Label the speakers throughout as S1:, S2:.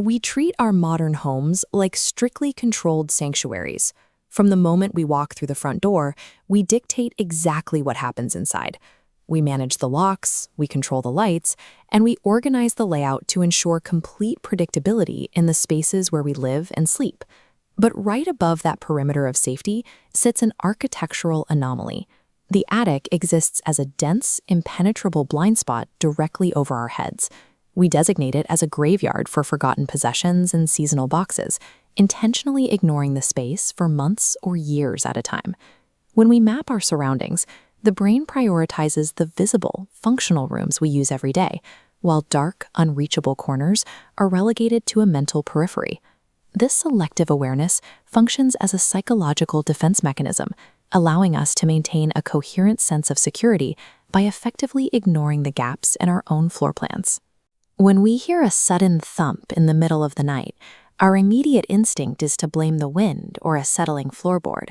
S1: We treat our modern homes like strictly controlled sanctuaries. From the moment we walk through the front door, we dictate exactly what happens inside. We manage the locks, we control the lights, and we organize the layout to ensure complete predictability in the spaces where we live and sleep. But right above that perimeter of safety sits an architectural anomaly. The attic exists as a dense, impenetrable blind spot directly over our heads. We designate it as a graveyard for forgotten possessions and seasonal boxes, intentionally ignoring the space for months or years at a time. When we map our surroundings, the brain prioritizes the visible, functional rooms we use every day, while dark, unreachable corners are relegated to a mental periphery. This selective awareness functions as a psychological defense mechanism, allowing us to maintain a coherent sense of security by effectively ignoring the gaps in our own floor plans. When we hear a sudden thump in the middle of the night, our immediate instinct is to blame the wind or a settling floorboard.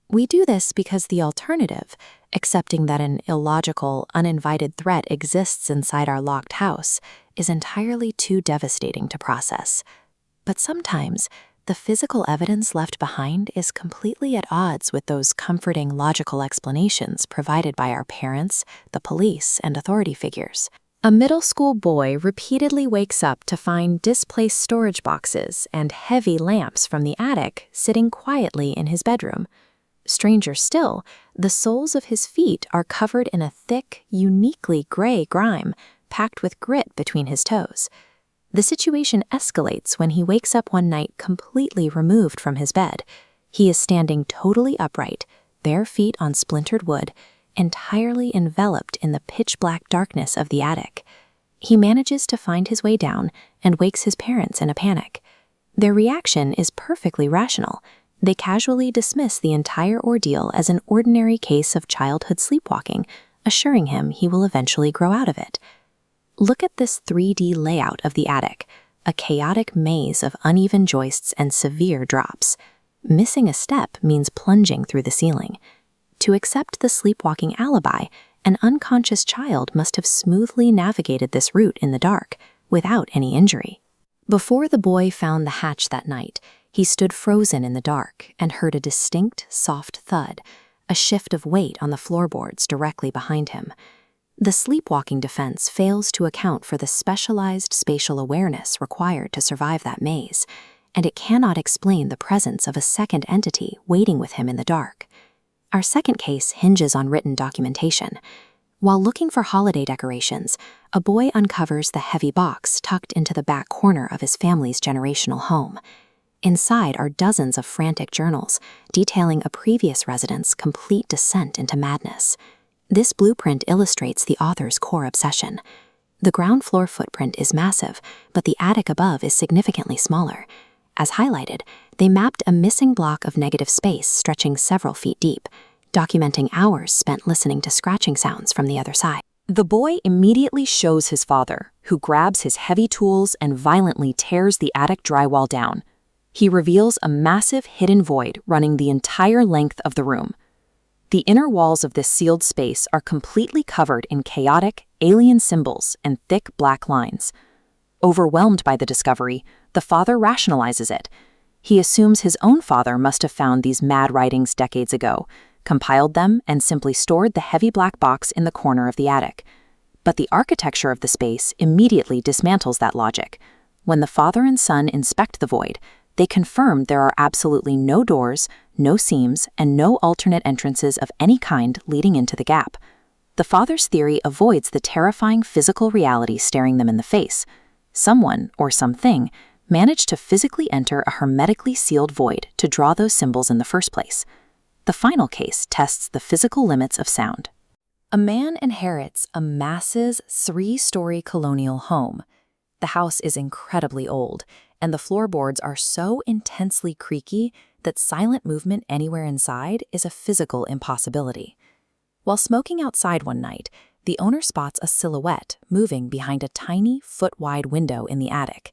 S1: We do this because the alternative, accepting that an illogical, uninvited threat exists inside our locked house, is entirely too devastating to process. But sometimes, the physical evidence left behind is completely at odds with those comforting logical explanations provided by our parents, the police, and authority figures. A middle school boy repeatedly wakes up to find displaced storage boxes and heavy lamps from the attic sitting quietly in his bedroom. Stranger still, the soles of his feet are covered in a thick, uniquely gray grime, packed with grit between his toes. The situation escalates when he wakes up one night completely removed from his bed. He is standing totally upright, bare feet on splintered wood, entirely enveloped in the pitch-black darkness of the attic. He manages to find his way down and wakes his parents in a panic. Their reaction is perfectly rational. They casually dismiss the entire ordeal as an ordinary case of childhood sleepwalking, assuring him he will eventually grow out of it. Look at this 3D layout of the attic, a chaotic maze of uneven joists and severe drops. Missing a step means plunging through the ceiling. To accept the sleepwalking alibi, an unconscious child must have smoothly navigated this route in the dark, without any injury. Before the boy found the hatch that night, he stood frozen in the dark and heard a distinct, soft thud, a shift of weight on the floorboards directly behind him. The sleepwalking defense fails to account for the specialized spatial awareness required to survive that maze, and it cannot explain the presence of a second entity waiting with him in the dark. Our second case hinges on written documentation. While looking for holiday decorations, a boy uncovers the heavy box tucked into the back corner of his family's generational home. Inside are dozens of frantic journals detailing a previous resident's complete descent into madness. This blueprint illustrates the author's core obsession. The ground floor footprint is massive, but the attic above is significantly smaller. As highlighted, they mapped a missing block of negative space stretching several feet deep, documenting hours spent listening to scratching sounds from the other side. The boy immediately shows his father, who grabs his heavy tools and violently tears the attic drywall down. He reveals a massive hidden void running the entire length of the room. The inner walls of this sealed space are completely covered in chaotic, alien symbols and thick black lines. Overwhelmed by the discovery, the father rationalizes it. He assumes his own father must have found these mad writings decades ago, compiled them, and simply stored the heavy black box in the corner of the attic. But the architecture of the space immediately dismantles that logic. When the father and son inspect the void, they confirm there are absolutely no doors, no seams, and no alternate entrances of any kind leading into the gap. The father's theory avoids the terrifying physical reality staring them in the face. Someone, or something, managed to physically enter a hermetically sealed void to draw those symbols in the first place. The final case tests the physical limits of sound. A man inherits a massive 3-story colonial home. The house is incredibly old, and the floorboards are so intensely creaky that silent movement anywhere inside is a physical impossibility. While smoking outside one night, the owner spots a silhouette moving behind a tiny, foot-wide window in the attic.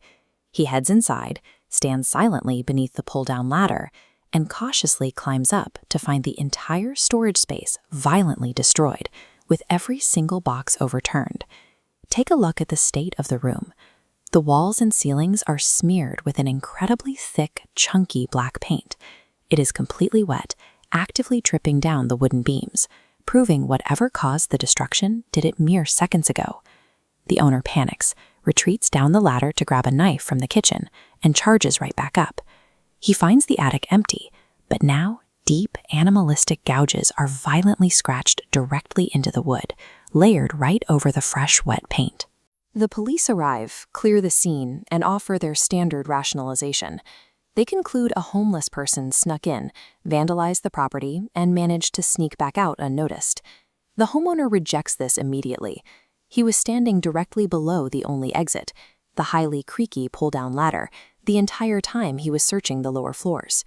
S1: He heads inside, stands silently beneath the pull-down ladder, and cautiously climbs up to find the entire storage space violently destroyed, with every single box overturned. Take a look at the state of the room. The walls and ceilings are smeared with an incredibly thick, chunky black paint. It is completely wet, actively dripping down the wooden beams, proving whatever caused the destruction did it mere seconds ago. The owner panics, retreats down the ladder to grab a knife from the kitchen, and charges right back up. He finds the attic empty, but now deep, animalistic gouges are violently scratched directly into the wood, layered right over the fresh, wet paint. The police arrive, clear the scene, and offer their standard rationalization. They conclude a homeless person snuck in, vandalized the property, and managed to sneak back out unnoticed. The homeowner rejects this immediately. He was standing directly below the only exit, the highly creaky pull-down ladder, the entire time he was searching the lower floors.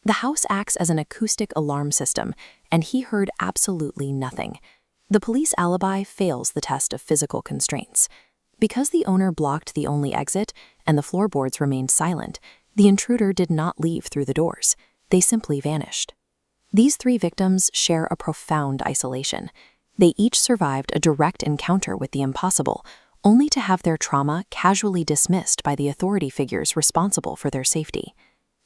S1: The house acts as an acoustic alarm system, and he heard absolutely nothing. The police alibi fails the test of physical constraints. Because the owner blocked the only exit and the floorboards remained silent, the intruder did not leave through the doors. They simply vanished. These three victims share a profound isolation. They each survived a direct encounter with the impossible, only to have their trauma casually dismissed by the authority figures responsible for their safety.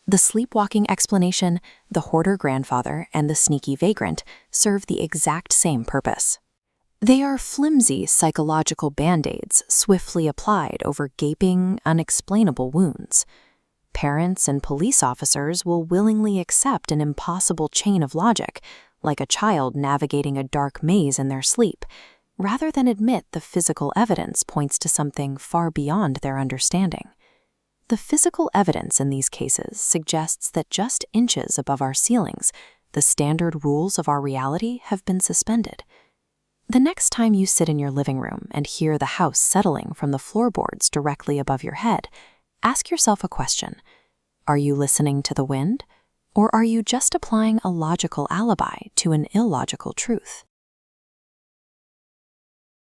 S1: The sleepwalking explanation, the hoarder grandfather, and the sneaky vagrant serve the exact same purpose. They are flimsy psychological band-aids swiftly applied over gaping, unexplainable wounds. Parents and police officers will willingly accept an impossible chain of logic, like a child navigating a dark maze in their sleep, rather than admit the physical evidence points to something far beyond their understanding. The physical evidence in these cases suggests that just inches above our ceilings, the standard rules of our reality have been suspended. The next time you sit in your living room and hear the house settling from the floorboards directly above your head, ask yourself a question. Are you listening to the wind, or are you just applying a logical alibi to an illogical truth?